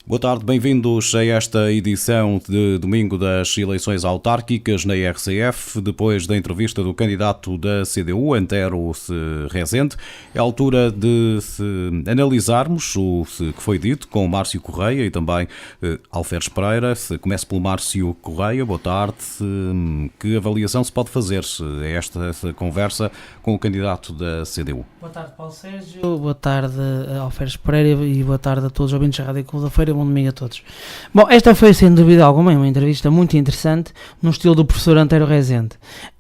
Boa tarde, bem-vindos a esta edição de domingo das eleições autárquicas na RCF, depois da entrevista do candidato da CDU, Antero Rezende. É a altura de analisarmos o que foi dito com Márcio Correia e também Alferes Pereira. Começo pelo Márcio Correia. Boa tarde. Que avaliação se pode fazer a esta conversa com o candidato da CDU? Boa tarde, Paulo Sérgio. Boa tarde, Alferes Pereira, e boa tarde a todos os ouvintes da Rádio Clube da Feira. Bom domingo a todos. Bom, esta foi, sem dúvida alguma, uma entrevista muito interessante, no estilo do professor Antero Rezende.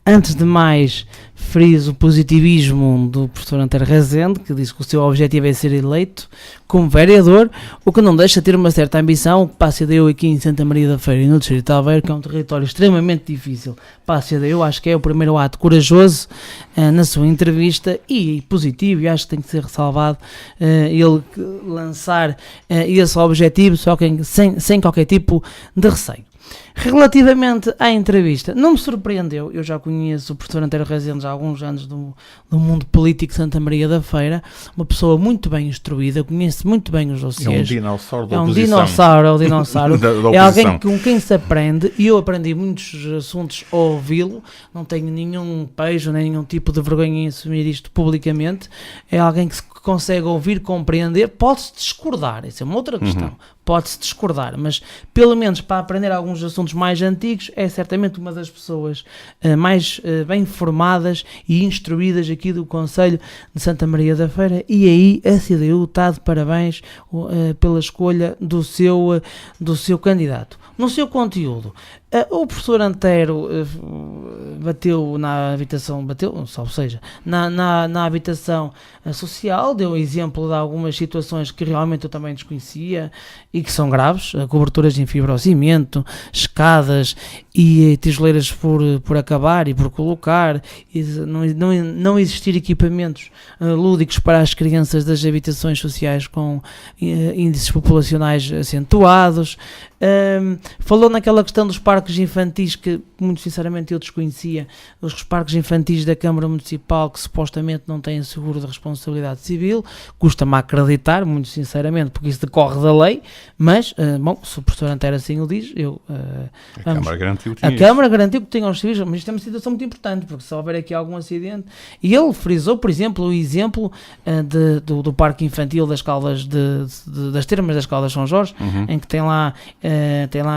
Antes de mais, friso o positivismo do professor Antero Rezende, que disse que o seu objetivo é ser eleito como vereador, o que não deixa de ter uma certa ambição, que passe a CDU aqui em Santa Maria da Feira e no Distrito de Aveiro, que é um território extremamente difícil. Passe a CDU, acho que é o primeiro ato corajoso na sua entrevista e positivo, e acho que tem que ser ressalvado ele lançar esse objetivo só que sem qualquer tipo de receio. Relativamente à entrevista, não me surpreendeu, eu já conheço o professor Antero Rezende há alguns anos do mundo político de Santa Maria da Feira, uma pessoa muito bem instruída, conhece muito bem os dossiês. É um dinossauro da oposição. É um dinossauro, é alguém com quem se aprende, e eu aprendi muitos assuntos a ouvi-lo, não tenho nenhum pejo, nem nenhum tipo de vergonha em assumir isto publicamente, é alguém que consegue ouvir, compreender, pode-se discordar, isso é uma outra questão, pode-se discordar, mas pelo menos para aprender alguns assuntos mais antigos, é certamente uma das pessoas mais bem formadas e instruídas aqui do Conselho de Santa Maria da Feira, e aí a CDU está de parabéns pela escolha do seu candidato. No seu conteúdo, o professor Antero bateu na habitação, na habitação social, deu exemplo de algumas situações que realmente eu também desconhecia e que são graves, coberturas em fibrocimento, escadas e tijoleiras por acabar e por colocar, e não existir equipamentos lúdicos para as crianças das habitações sociais com índices populacionais acentuados. Falou naquela questão dos parques infantis, que muito sinceramente eu desconhecia, os parques infantis da Câmara Municipal, que supostamente não têm seguro de responsabilidade civil. Custa-me a acreditar, muito sinceramente, porque isso decorre da lei, mas, bom, se o professor Antero assim o diz, a Câmara garantiu que tinha aos civis, mas isto é uma situação muito importante, porque se houver aqui algum acidente, e ele frisou, por exemplo, o exemplo do parque infantil das Caldas das Termas das Caldas São Jorge, em que tem lá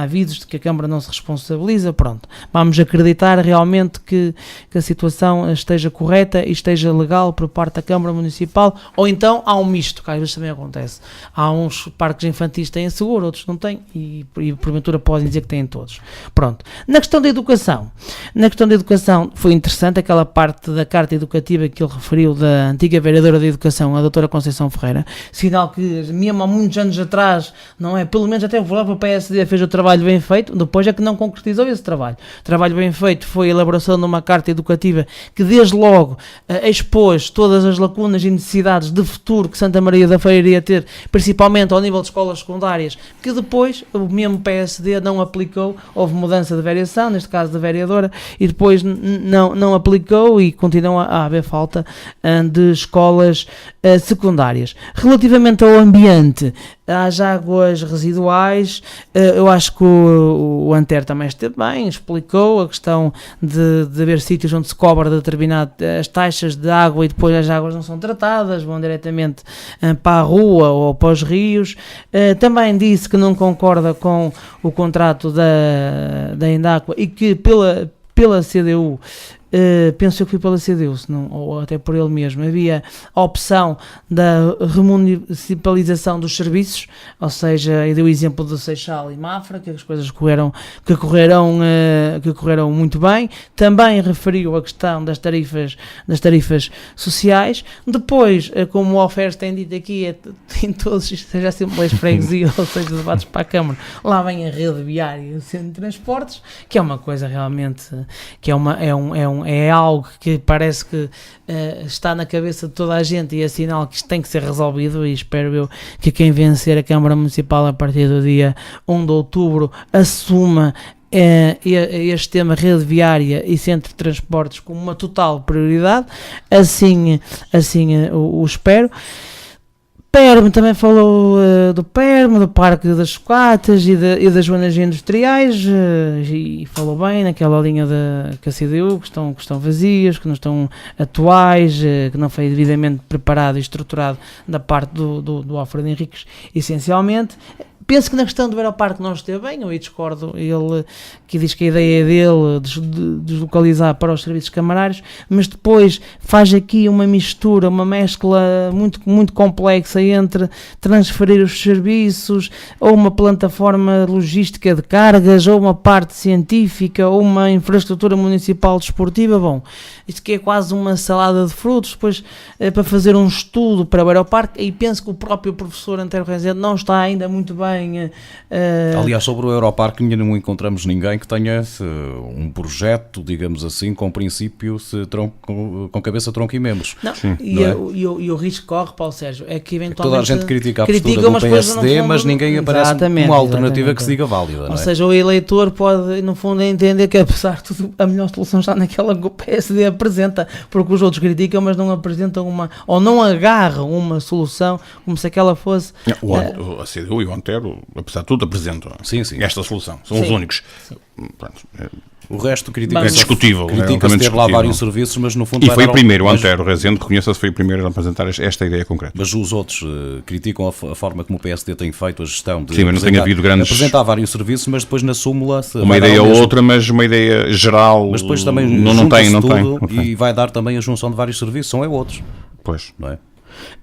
avisos de que a Câmara não se responsabiliza. Pronto, vamos acreditar realmente que a situação esteja correta e esteja legal por parte da Câmara Municipal, ou então há um misto, que às vezes também acontece. Há uns parques infantis que têm seguro, outros não têm, e porventura podem dizer que têm todos. Pronto. Na questão da educação foi interessante aquela parte da carta educativa que ele referiu da antiga vereadora de Educação, a doutora Conceição Ferreira, sinal que mesmo há muitos anos atrás, não é? Pelo menos até o próprio PSD fez o trabalho bem feito, depois é que não concretizou esse trabalho. O trabalho bem feito foi a elaboração de uma carta educativa que desde logo expôs todas as lacunas e necessidades de futuro que Santa Maria da Feira iria ter, principalmente ao nível de escolas secundárias, que depois o mesmo PSD não aplicou. Houve mudança de variação, neste caso da vereadora, e depois não aplicou, e continua a haver falta de escolas secundárias. Relativamente ao ambiente, às águas residuais, eu acho que o Antero também esteve bem, explicou a questão de haver sítios onde se cobra determinadas taxas de água e depois as águas não são tratadas, vão diretamente para a rua ou para os rios. Também disse que não concorda com o contrato da Endacua e que pela CDU, penso que foi pela CDU, ou até por ele mesmo, havia a opção da remunicipalização dos serviços, ou seja, eu dei o exemplo do Seixal e Mafra, que as coisas correram muito bem. Também referiu a questão das tarifas sociais. Depois, como o Alferes tem dito aqui, em todos, seja a Assembleia de Freguesia, ou seja, debates para a Câmara, lá vem a rede viária e o centro de transportes, que é uma coisa realmente, que é algo que parece que está na cabeça de toda a gente, e é sinal que isto tem que ser resolvido, e espero eu que quem vencer a Câmara Municipal a partir do dia 1 de outubro assuma este tema rede viária e centro de transportes como uma total prioridade. Assim o espero. Perme também falou do Perme, do Parque das Sucatas e das zonas industriais, e falou bem naquela linha que a CDU, que estão vazias, que não estão atuais, que não foi devidamente preparado e estruturado da parte do Alfredo Henriques, essencialmente. Penso que na questão do Aeroparque não esteve bem, eu aí discordo, ele que diz que a ideia é dele deslocalizar para os serviços camarários, mas depois faz aqui uma mistura, uma mescla muito, muito complexa entre transferir os serviços, ou uma plataforma logística de cargas, ou uma parte científica, ou uma infraestrutura municipal desportiva. Bom, isto que é quase uma salada de frutos, depois para fazer um estudo para o Aeroparque, e penso que o próprio professor Antero Rezende não está ainda muito bem. Aliás, sobre o Aeroparque ainda não encontramos ninguém que tenha um projeto, digamos assim, com princípio com cabeça, tronco e membros. Não. E o risco corre, Paulo Sérgio, é que eventualmente toda a gente critica a postura do PSD, mas ninguém aparece uma alternativa que se diga válida. Ou seja, o eleitor pode, no fundo, entender que, apesar de tudo, a melhor solução está naquela que o PSD apresenta, porque os outros criticam, mas não apresentam ou não agarram uma solução como se aquela fosse... A CDU e o Antero, apesar de tudo, apresentam esta solução. São os únicos. Pronto, o resto critica-se. É discutível. Critica-se ter lá vários serviços, mas no fundo... E foi o primeiro, o Antero Rezende, reconheça-se, foi o primeiro a apresentar esta ideia concreta. Mas os outros criticam a forma como o PSD tem feito a gestão de mas não tem havido grandes... apresentar vários serviços, mas depois na súmula... Uma ideia ou outra, mas uma ideia geral... Mas depois também não tem. E vai dar também a junção de vários serviços, são outros. Pois. Não é?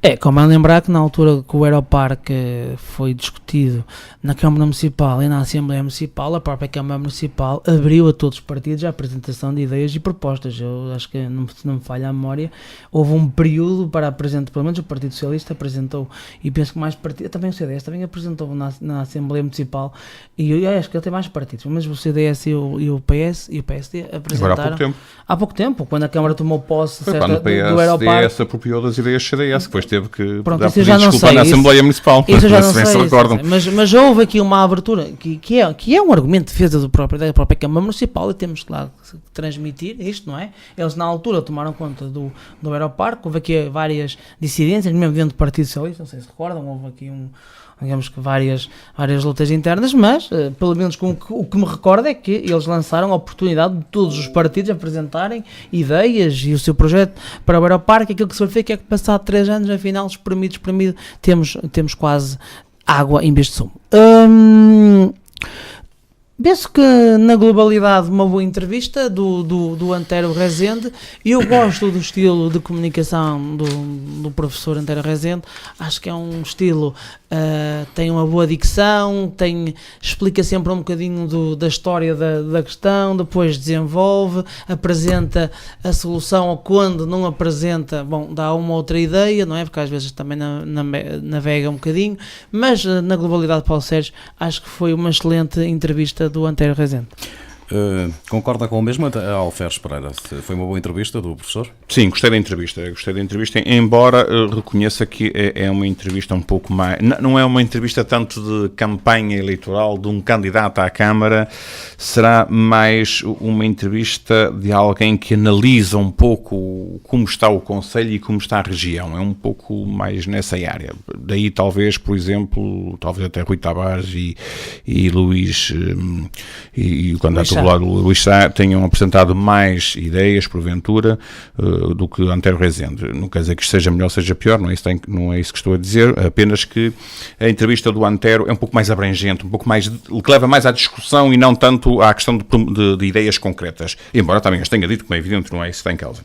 É, como é lembrar que na altura que o Aeroparque foi discutido na Câmara Municipal e na Assembleia Municipal, a própria Câmara Municipal abriu a todos os partidos a apresentação de ideias e propostas. Eu acho que, se não me falha a memória, houve um período para apresentar, pelo menos o Partido Socialista apresentou, e penso que mais partidos, também o CDS também apresentou na Assembleia Municipal, e eu acho que ele tem mais partidos, mas o CDS e o PS e o PSD apresentaram. Agora há pouco tempo, quando a Câmara tomou posse do Aeroparque. Se apropriou das ideias CDS, depois teve que dar desculpa na Assembleia Municipal. Isso eu já não sei, mas houve aqui uma abertura que é um argumento de defesa da própria Câmara Municipal, e temos que lá transmitir isto, não é? Eles na altura tomaram conta do Aeroparque, houve aqui várias dissidências, mesmo dentro do Partido Socialista, não sei se recordam, houve aqui digamos que várias lutas internas, mas pelo menos o que me recordo é que eles lançaram a oportunidade de todos os partidos apresentarem ideias e o seu projeto para o Aeroparque. Aquilo que se verifica é que passado 3 anos, afinal, espremido, temos quase água em vez de sumo. Penso que na globalidade uma boa entrevista do Antero Rezende, e eu gosto do estilo de comunicação do professor Antero Rezende. Acho que é um estilo, tem uma boa dicção, explica sempre um bocadinho da história da questão, depois desenvolve, apresenta a solução, ou quando não apresenta, dá uma outra ideia, não é? Porque às vezes também navega um bocadinho, mas na globalidade, Paulo Sérgio, acho que foi uma excelente entrevista do Antero Rezende. Concorda com o mesmo, Alferes Pereira? Foi uma boa entrevista do professor? Sim, gostei da entrevista, embora reconheça que é uma entrevista um pouco mais... Não é uma entrevista tanto de campanha eleitoral de um candidato à Câmara, será mais uma entrevista de alguém que analisa um pouco como está o Conselho e como está a região, é um pouco mais nessa área. Daí talvez, por exemplo, até Rui Tavares e Luís e o candidato do Luís Sá tenham apresentado mais ideias, porventura, do que Antero Rezende. Não quer dizer que isto seja melhor ou seja pior, não é isso que estou a dizer, apenas que a entrevista do Antero é um pouco mais abrangente, um pouco mais, que leva mais à discussão e não tanto à questão de ideias concretas, embora também as tenha dito, como é evidente, não é isso que está em causa.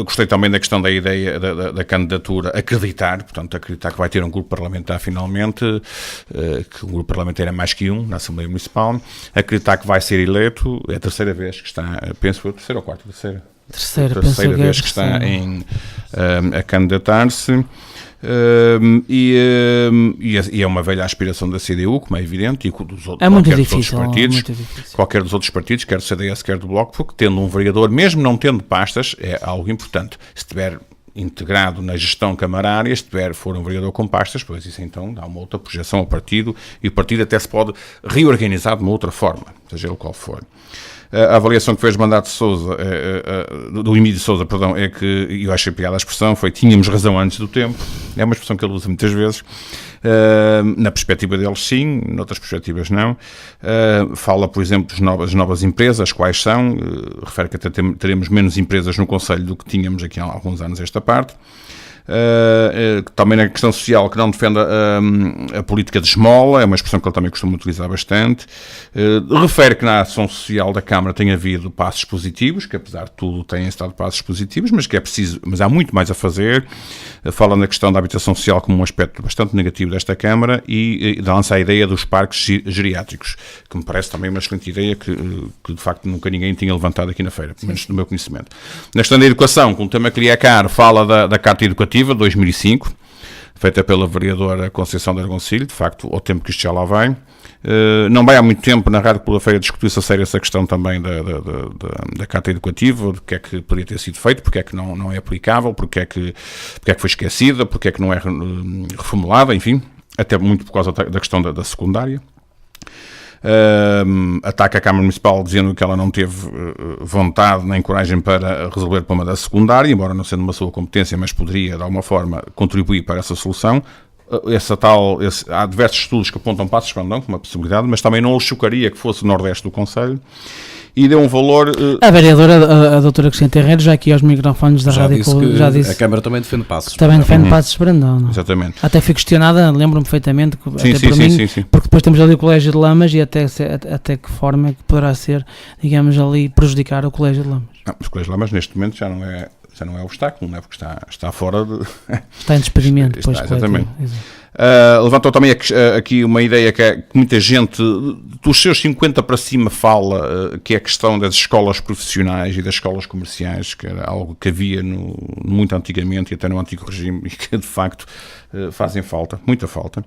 Gostei também da questão da ideia da candidatura, acreditar que vai ter um grupo parlamentar finalmente, que o grupo parlamentar é mais que um na Assembleia Municipal, acreditar que vai ser eleito, é a terceira vez que está, penso que foi a terceira ou quarta, terceira vez que está a candidatar-se. E é uma velha aspiração da CDU, como é evidente, e dos outros, qualquer dos outros partidos, quer do CDS, quer do Bloco, porque tendo um vereador, mesmo não tendo pastas, é algo importante. Se estiver integrado na gestão camarária, se for um vereador com pastas, pois isso então dá uma outra projeção ao partido, e o partido até se pode reorganizar de uma outra forma, seja ele qual for. A avaliação que fez do mandato de Sousa, do Emílio Sousa, é que, eu achei piada a expressão, foi tínhamos razão antes do tempo. é uma expressão que ele usa muitas vezes. Na perspectiva deles sim, noutras perspectivas não. Fala, por exemplo, das novas empresas, quais são, refere que até teremos menos empresas no Conselho do que tínhamos aqui há alguns anos esta parte. Também na questão social, que não defende a política de esmola, é uma expressão que ele também costuma utilizar bastante. Refere que na ação social da Câmara tem havido passos positivos, que apesar de tudo têm estado passos positivos, mas que é preciso, mas há muito mais a fazer. Fala na questão da habitação social como um aspecto bastante negativo desta Câmara e lança a ideia dos parques geriátricos, que me parece também uma excelente ideia que de facto nunca ninguém tinha levantado aqui na feira, pelo menos no meu conhecimento. Na questão da educação, com o tema que lhe é caro, fala da Carta Educativa de 2005, feita pela vereadora Conceição de Argoncilho, de facto, ao tempo que isto já lá vai. Não vai há muito tempo, na Rádio pela Feira, discutiu-se a sério essa questão também da Carta Educativa, do que é que poderia ter sido feito, porque é que não é aplicável, porque é que foi esquecida, porque é que não é reformulada, enfim, até muito por causa da questão da secundária. Ataca a Câmara Municipal dizendo que ela não teve vontade nem coragem para resolver o problema da secundária, embora não sendo uma sua competência, mas poderia de alguma forma contribuir para essa solução. Há diversos estudos que apontam para a Esplendão como uma possibilidade, mas também não o chocaria que fosse o Nordeste do Conselho. E deu um valor... A vereadora, a doutora Cristina Terreiro, já aqui aos microfones da rádio, já disse a Câmara também defende Passos. Também defende Passos de Brandão. Não? Exatamente. Até fui questionada, lembro-me perfeitamente, sim. Porque depois temos ali o Colégio de Lamas e até que forma é que poderá ser, digamos, ali prejudicar o Colégio de Lamas. Os Colégios de Lamas neste momento já não é obstáculo, não é? Porque está fora de... Está em despedimento. Está, exatamente. Levantou também aqui uma ideia que muita gente, dos seus 50 para cima, fala, que é a questão das escolas profissionais e das escolas comerciais, que era algo que havia muito antigamente e até no antigo regime e que de facto fazem falta, muita falta.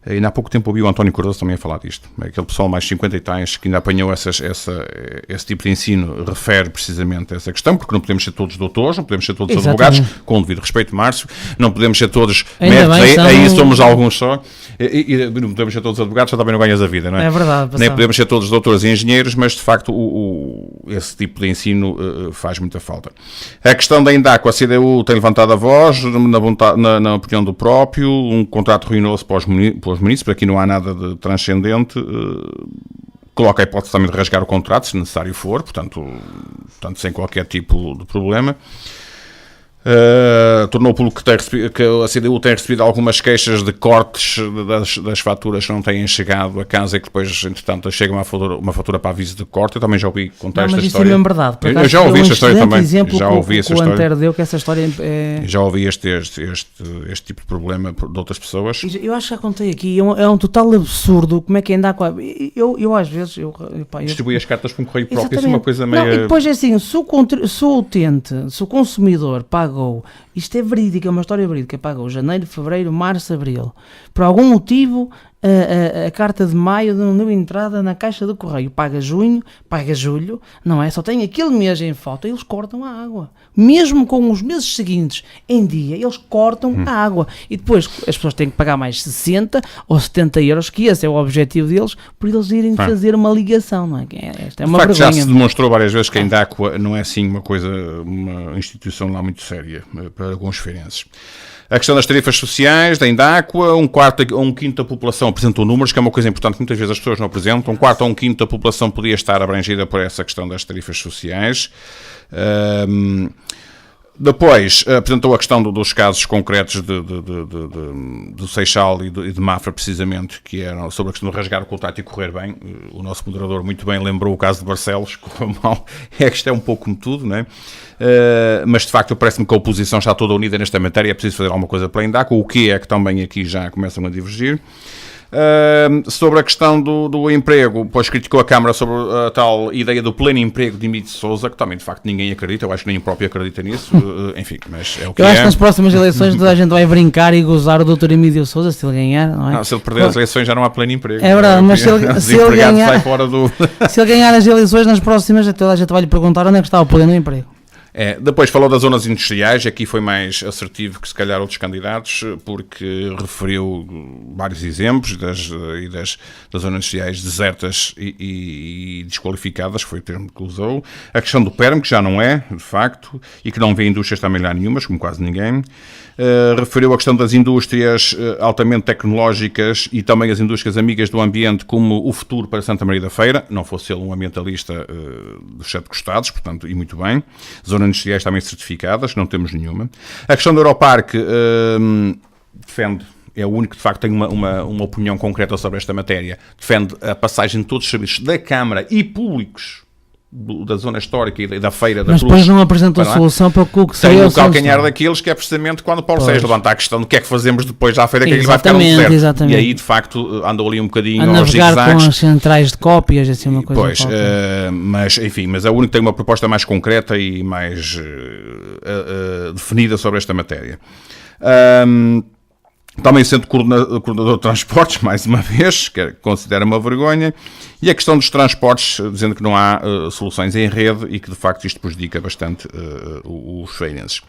E há pouco tempo ouvi o António Cardoso também a falar disto. Aquele pessoal mais 50 e tais que ainda apanhou esse tipo de ensino refere precisamente a essa questão, porque não podemos ser todos doutores, não podemos ser todos advogados, com o devido respeito, Márcio, não podemos ser todos médicos, aí somos alguns só, e não podemos ser todos advogados, só também não ganhas a vida, não é? É verdade. Nem podemos ser todos doutores e engenheiros, mas de facto esse tipo de ensino faz muita falta. A questão da Indaco, a CDU tem levantado a voz na opinião do próprio, um contrato ruinoso para os munícipes, aqui não há nada de transcendente, coloca a hipótese também de rasgar o contrato, se necessário for, portanto sem qualquer tipo de problema. Tornou público que a CDU tem recebido algumas queixas de cortes das faturas que não têm chegado a casa e que depois, entretanto, chega uma fatura para aviso de corte. Eu também já ouvi contar esta história. Mas isso é mesmo verdade. Eu já ouvi esta história também. Já ouvi essa história. O Antero deu que essa história é... Já ouvi este tipo de problema de outras pessoas. Eu acho que já contei aqui. É um total absurdo. Como é que ainda há... Eu às vezes... Distribui as cartas com um correio próprio. Isso é uma coisa meio... E depois é assim, se o utente, se o consumidor paga, isto é verídico, é uma história verídica, pagou janeiro, fevereiro, março, abril, por algum motivo a carta de maio não deu entrada na caixa do correio, paga junho, paga julho, não é? Só tem aquele mês em falta, eles cortam a água, mesmo com os meses seguintes em dia, eles cortam a água, e depois as pessoas têm que pagar mais 60 ou 70 euros, que esse é o objetivo deles, por eles irem fazer uma ligação, não é? Esta é uma vergonha. Já se demonstrou várias vezes que a Indaco não é assim uma instituição lá muito séria para alguns feirenses. A questão das tarifas sociais, da Indáqua, um quarto ou um quinto da população apresentou números, que é uma coisa importante que muitas vezes as pessoas não apresentam. Um quarto ou um quinto da população podia estar abrangida por essa questão das tarifas sociais. Depois apresentou a questão dos casos concretos do Seixal e de Mafra, precisamente, que eram sobre a questão de rasgar o contrato e correr bem. O nosso moderador muito bem lembrou o caso de Barcelos, que correu mal. É que isto é um pouco como tudo, não é? Mas de facto parece-me que a oposição está toda unida nesta matéria, é preciso fazer alguma coisa pela Indaco, o que é que também aqui já começam a divergir. Sobre a questão do emprego, pois criticou a Câmara sobre a tal ideia do pleno emprego de Emílio de Sousa, que também de facto ninguém acredita, eu acho que nem o próprio acredita nisso, enfim, mas é o que eu acho que nas próximas eleições toda a gente vai brincar e gozar o Dr. Emílio de Sousa se ele ganhar, não é? Não, se ele perder as eleições já não há pleno emprego. É verdade, mas se ele ganhar, sai fora do... se ele ganhar as eleições nas próximas, toda a gente vai lhe perguntar onde é que está o pleno emprego. Depois falou das zonas industriais, aqui foi mais assertivo que se calhar outros candidatos, porque referiu vários exemplos das zonas industriais desertas e desqualificadas, foi o termo que usou. A questão do PERM, que já não é, de facto, e que não vê indústrias também lá nenhumas, como quase ninguém. Referiu a questão das indústrias altamente tecnológicas e também as indústrias amigas do ambiente como o futuro para Santa Maria da Feira, não fosse ele um ambientalista dos 7 costados, portanto, e muito bem. Zonas industriais também certificadas, não temos nenhuma. A questão do Europarque defende, é o único que de facto tem uma opinião concreta sobre esta matéria, defende a passagem de todos os serviços da Câmara e públicos da zona histórica e da feira da Mas Cruz. depois não apresentou a solução para o que tem o calcanhar daqueles que é precisamente quando Paulo Sérgio levanta a questão do que é que fazemos depois à feira, que ele vai ficar no deserto. Exatamente. E aí de facto andou ali um bocadinho a navegar com as centrais de cópias, assim uma coisa. Pois, mas enfim, mas é o único que tem uma proposta mais concreta e mais definida sobre esta matéria. Também sendo coordenador de transportes, mais uma vez, que considera uma vergonha, e a questão dos transportes, dizendo que não há soluções em rede e que de facto isto prejudica bastante os feirenses.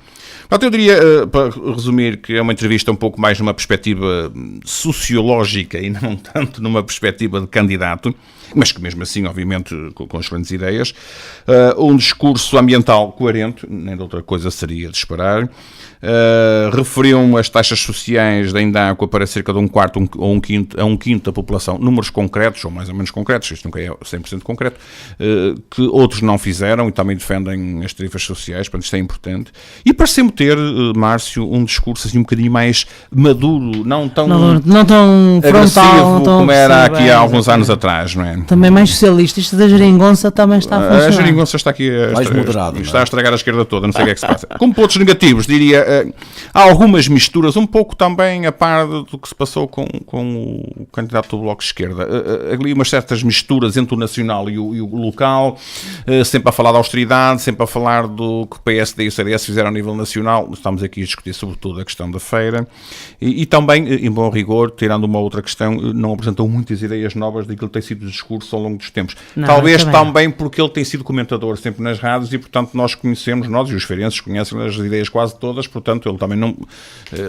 Portanto, eu diria, para resumir, que é uma entrevista um pouco mais numa perspectiva sociológica e não tanto numa perspectiva de candidato, mas que mesmo assim, obviamente, com excelentes ideias. Um discurso ambiental coerente, nem de outra coisa seria de esperar. Referiam as taxas sociais da Indáqua para cerca de um quarto ou um quinto da população, números concretos, ou mais ou menos concretos, isto nunca é 100% concreto, que outros não fizeram e também defendem as tarifas sociais, portanto isto é importante. E pareceu-me ter, Márcio, um discurso assim um bocadinho mais maduro, não tão agressivo frontal, não tão como era aqui há alguns anos atrás, não é? Também mais socialista, isto da geringonça também está a funcionar. A geringonça está aqui mais moderado, está a estragar a esquerda toda, não sei o que é que se passa. Como pontos negativos, diria, há algumas misturas, um pouco também a par do que se passou com o candidato do Bloco de Esquerda. Ali umas certas misturas entre o nacional e o local, sempre a falar da austeridade, sempre a falar do que o PSD e o CDS fizeram a nível nacional. Estamos aqui a discutir sobretudo a questão da feira. E também, em bom rigor, tirando uma outra questão, não apresentou muitas ideias novas daquilo que tem sido o discurso ao longo dos tempos. Não, talvez também porque ele tem sido comentador sempre nas rádios e, portanto, nós e os feirenses conhecem as ideias quase todas, portanto, ele também não,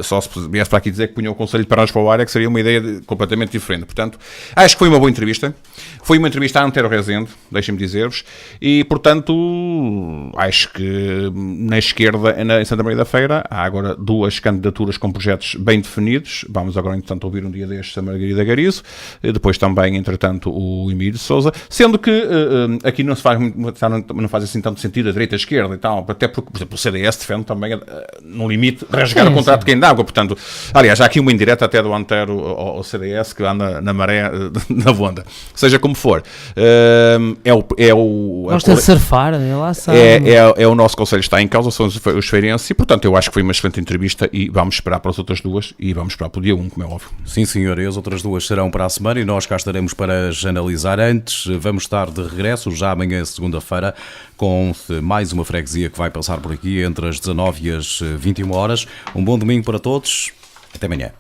só se viesse para aqui dizer que punha o Conselho de Paragens para o ar, é que seria uma ideia completamente diferente. Portanto, acho que foi uma boa entrevista. Foi uma entrevista a Antero Rezende, deixem-me dizer-vos, e, portanto, acho que na esquerda, em Santa Maria da Feira, há agora 2 candidaturas com projetos bem definidos. Vamos agora, entretanto, ouvir um dia destes a Margarida Garizo, depois também, entretanto, o Emílio de Sousa, sendo que aqui não faz assim tanto sentido a direita e a esquerda e tal, até porque, por exemplo, o CDS defende também, no limite, rasgar o contrato de quem dá água, portanto, aliás, há aqui uma indireta até do Antero ao CDS que anda na maré na onda, seja como for. Gosta de surfar, lá sabe. É o nosso conselho está em causa, são os feirenses, e portanto eu acho que foi uma excelente entrevista e vamos esperar para as outras 2 e vamos esperar para o dia 1, como é óbvio. Sim, senhor, e as outras 2 serão para a semana e nós cá estaremos para as analisar. Antes, vamos estar de regresso já amanhã, segunda-feira, com mais uma freguesia que vai passar por aqui entre as 19 e as 21 horas. Um bom domingo para todos, até amanhã.